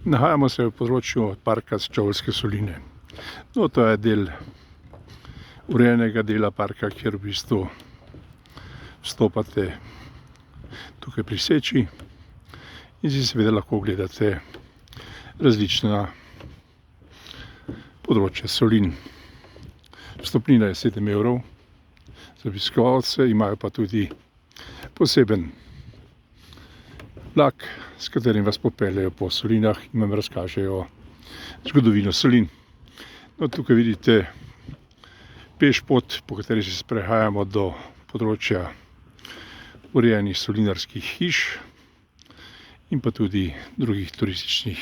Nahajamo se v področju parka Čolnske soline. No, to je del urejenega dela parka, kjer v bistvu vstopate tukaj pri Seči in si seveda lahko ogledate različna področja solin. Vstopnina je 7 evrov za obiskovalce, imajo pa tudi poseben vlak, s katerim vas popeljejo po solinah in vam razkažejo zgodovino solin. No, tukaj vidite pešpot, po kateri se sprehajamo do področja urejenih solinarskih hiš in pa tudi drugih turističnih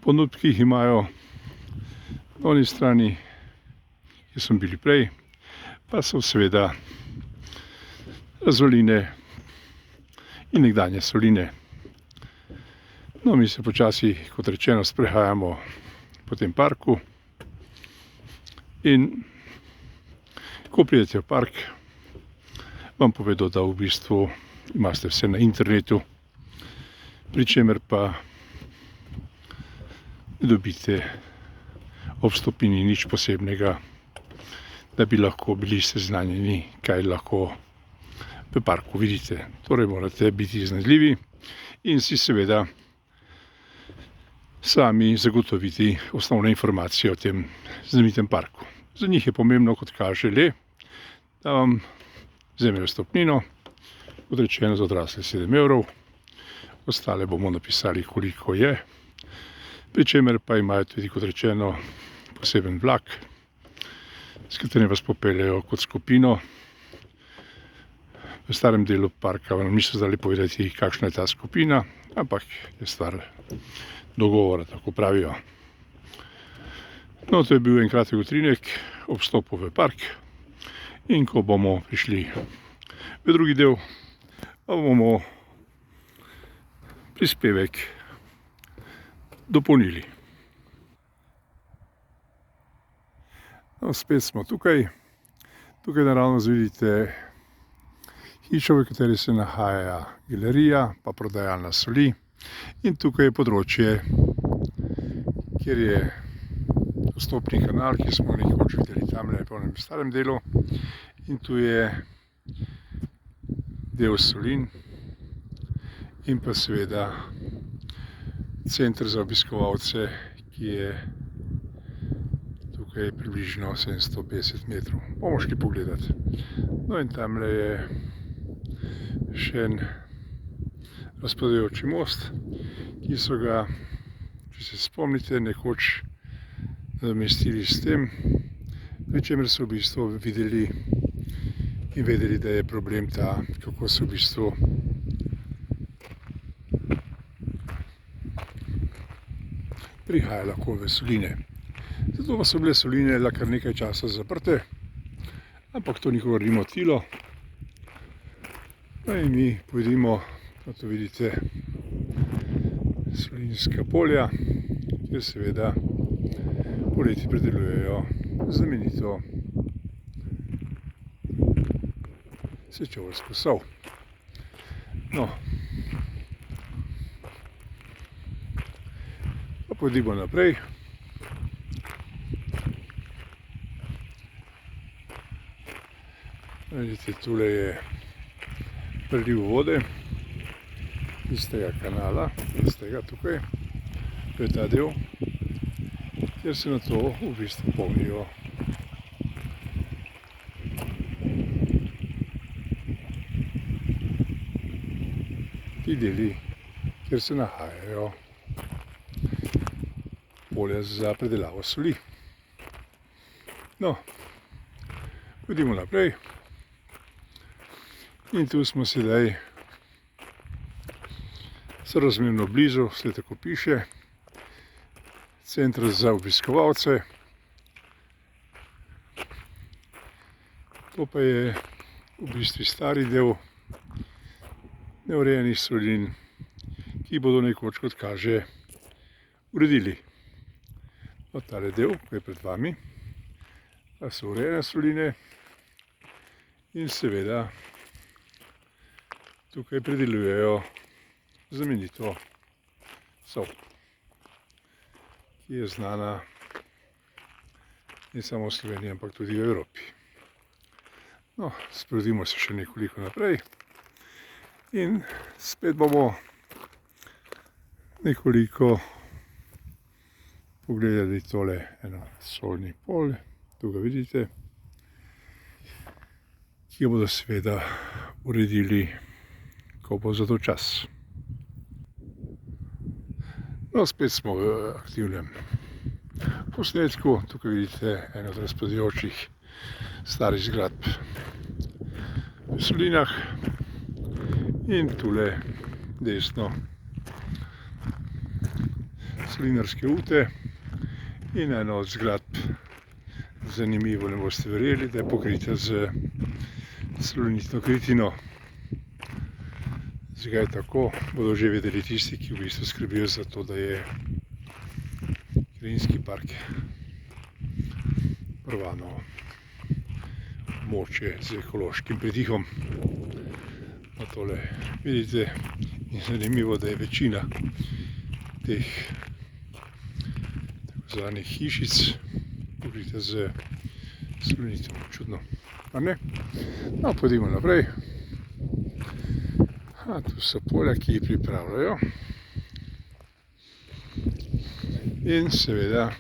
ponudb, ki jih imajo. Na oni strani, kjer smo bili prej, pa so seveda razvaline in nekdanje soline. No, mi se počasi, kot rečeno, sprehajamo po tem parku in ko pridete v park, vam povedo, da v bistvu imate vse na internetu, pri čemer pa ne dobite ob vstopini nič posebnega, da bi lahko bili seznanjeni, kaj lahko v parku vidite. Torej morate biti iznajdljivi in si seveda sami zagotoviti osnovne informacije o tem znamenitem parku. Za njih je pomembno, kot kaže le, da vam vzamejo vstopnino, kot rečeno za odrasle 7 evrov, ostale bomo napisali, koliko je, pri čemer pa imajo tudi, kot rečeno, poseben vlak, s katerim vas popeljejo kot skupino. V starem delu parka vam niso znali povedati, kakšna je ta skupina, ampak je stvar dogovora, tako pravijo. No, to je bil en kratek utrinek ob vstopu v park in ko bomo prišli v drugi del, pa bomo prispevek dopolnili. No, spet smo tukaj. Tukaj naravnost vidite hišo, v kateri se nahaja galerija, pa prodajalna soli. In tukaj je področje, kjer je vstopni kanal, ki smo nekoč videli tamle po enem starem delu. In tu je del solin in pa seveda center za obiskovalce, ki je tukaj približno 750 metrov. Bomo šli pogledati. No, in tamle je še en razpadajoči most, ki so ga, če se spomnite, nekoč nadomestili s tem, pri čemer so v bistvu videli in vedeli, da je problem ta, kako se v bistvu prihaja lahko v soline. Zato pa so bile soline kar nekaj časa zaprte, ampak to nikogar ni motilo. No, in mi pojdimo, kot vidite, solinska polja, kjer seveda poleti pridelujejo znamenito sečoveljsko sol. No, pa pojdimo naprej. Vidite, tule je priliv vode iz tega kanala, iz tega tukaj, to je ta del, kjer se na to v bistvu polnijo ti deli, kjer se nahajajo polja za predelavo soli. No, pojdimo naprej. In tu smo sedaj sorazmerno blizu, slej tako piše, center za obiskovalce. To pa je v bistvu stari del neurejenih solin, ki bodo nekoč, kot kaže, uredili. No, tale del, ki je pred vami, pa so urejene soline in seveda tukaj pridelujejo znamenito so, ki je znana ne samo v Sloveniji, ampak tudi v Evropi. No, sprožimo se še nekoliko naprej in spet bomo nekoliko pogledali tole eno solni polje, tu ga vidite, ki ga bodo seveda uredili, ko bo za to čas. No, spet smo v aktivnem posnetku, tukaj vidite eno od razpadajočih starih zgradb v Solinah in tule desno solinarske ute in eno od zgradb, zanimivo, ne boste verjeli, da je pokrita z salonitno kritino. Zakaj je tako, bodo že vedeli tisti, ki v bistvu skrbijo za to, da je krajinski park varovano območje z ekološkim pridihom. No, tole vidite, in zanimivo, da je večina teh tako zvanih hišic pokrita z salonitom. Čudno, a ne? No, pojdimo naprej. Tu so polja, ki jih pripravljajo. In seveda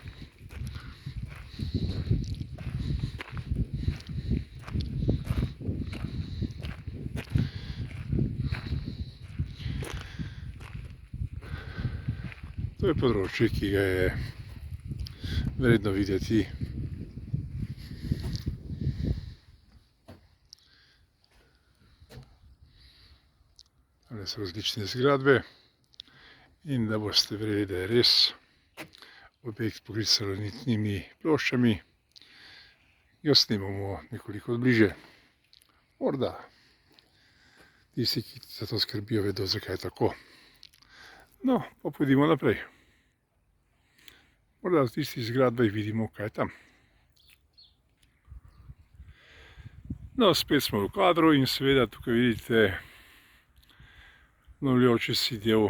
to je področje, ki ga je vredno videti. Tale so različne zgradbe in da boste verjeli, da je res objekt pokrit s salonitnimi ploščami, ga snemamo nekoliko bliže. Morda tisti, ki za to skrbijo, vedo, zakaj je tako. No, pa pojdimo naprej. Morda v tistih zgradbah vidimo, kaj je tam. No, spet smo v kadru in seveda tukaj vidite obnavljajoči se del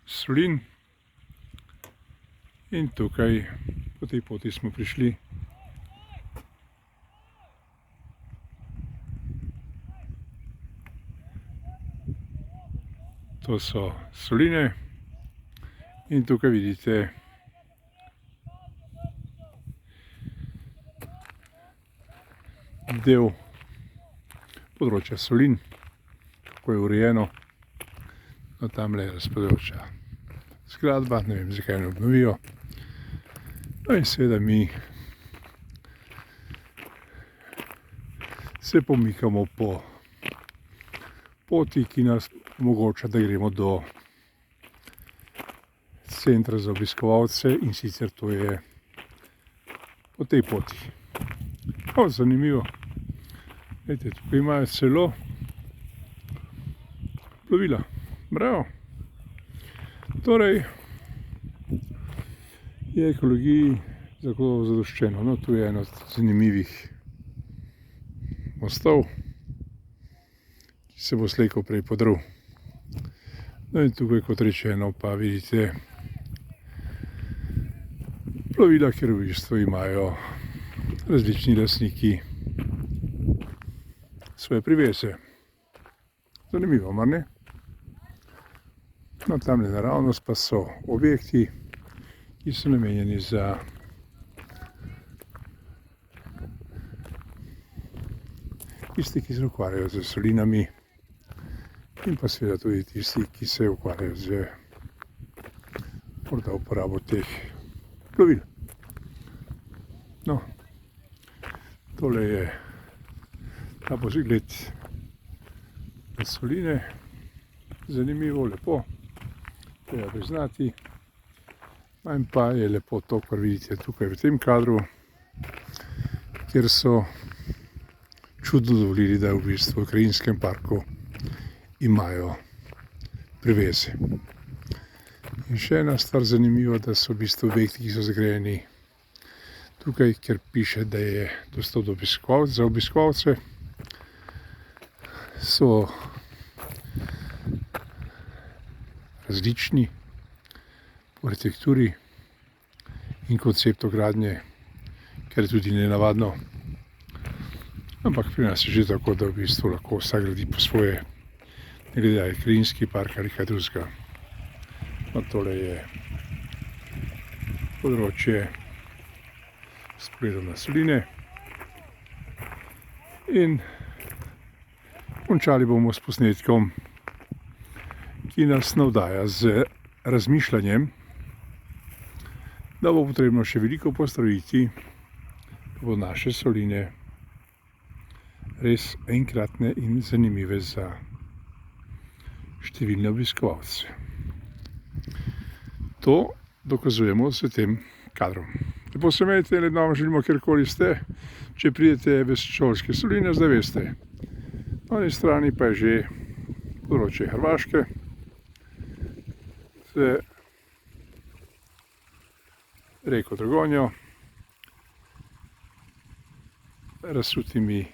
Solin. In tukaj po tej poti smo prišli. To so Soline in tukaj vidite del področja Solin, kako je urejeno. No, tamle je razpadajoča zgradba, ne vem, zakaj ne obnovijo. No in seveda mi se pomikamo po poti, ki nas omogoča, da gremo do centra za obiskovalce, in sicer to je po tej poti. O, zanimivo. Glejte, tukaj imajo celo plovila. Bravo. Torej, je ekologiji zadoščeno. No, tu je eno od zanimivih mostov, ki se bo slej ko prej podrl. No in tukaj, kot rečeno, pa vidite plovila, kjer v bistvu imajo različni lastniki svoje priveze. Zanimivo, mar ne? No, tamle naravnost pa so objekti, ki so namenjeni za tisti, ki se ukvarjajo z solinami, in pa seveda tudi tisti, ki se ukvarjajo z morda uporabo teh plovil. No, tole je ta pogled na Soline. Zanimivo, lepo, treba priznati. In pa je lepo to, kar vidite tukaj v tem kadru, kjer so čudno dovolili, da v bistvu v krajinskem parku imajo priveze. In še ena stvar zanimiva, da so v bistvu objekti, ki so zgrajeni tukaj, kjer piše, da je dostop za obiskovalce, so različni po arhitekturi in konceptu gradnje, kar je tudi nenavadno. Ampak pri nas je že tako, da v bistvu lahko vsak gradi po svoje, ne glede ali je krajinski park ali kaj drugega. No, tole je področje s pogledom na soline in končali bomo s posnetkom, ki nas navdaja z razmišljanjem, da bo potrebno še veliko postoriti, da bo naše soline res enkratne in zanimive za številne obiskovalce. To dokazujemo s tem kadrom. Lepo se imejte, le vam želimo, kjerkoli ste. Če pridete v Sečoveljske soline, zdaj veste. Na eni strani pa je že področje Hrvaške z reko Dragonjo, razsutimi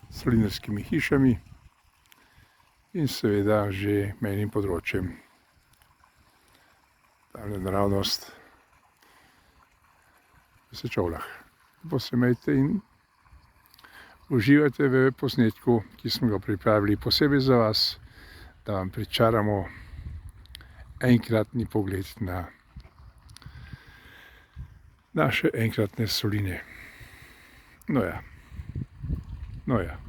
solinarskimi hišami in seveda že mejnim področjem. Tamle naravnost v Sečovljah. Lepo se imejte in uživajte v posnetku, ki smo ga pripravili posebej za vas, da vam pričaramo enkratni pogled na naše enkratne soline. No ja.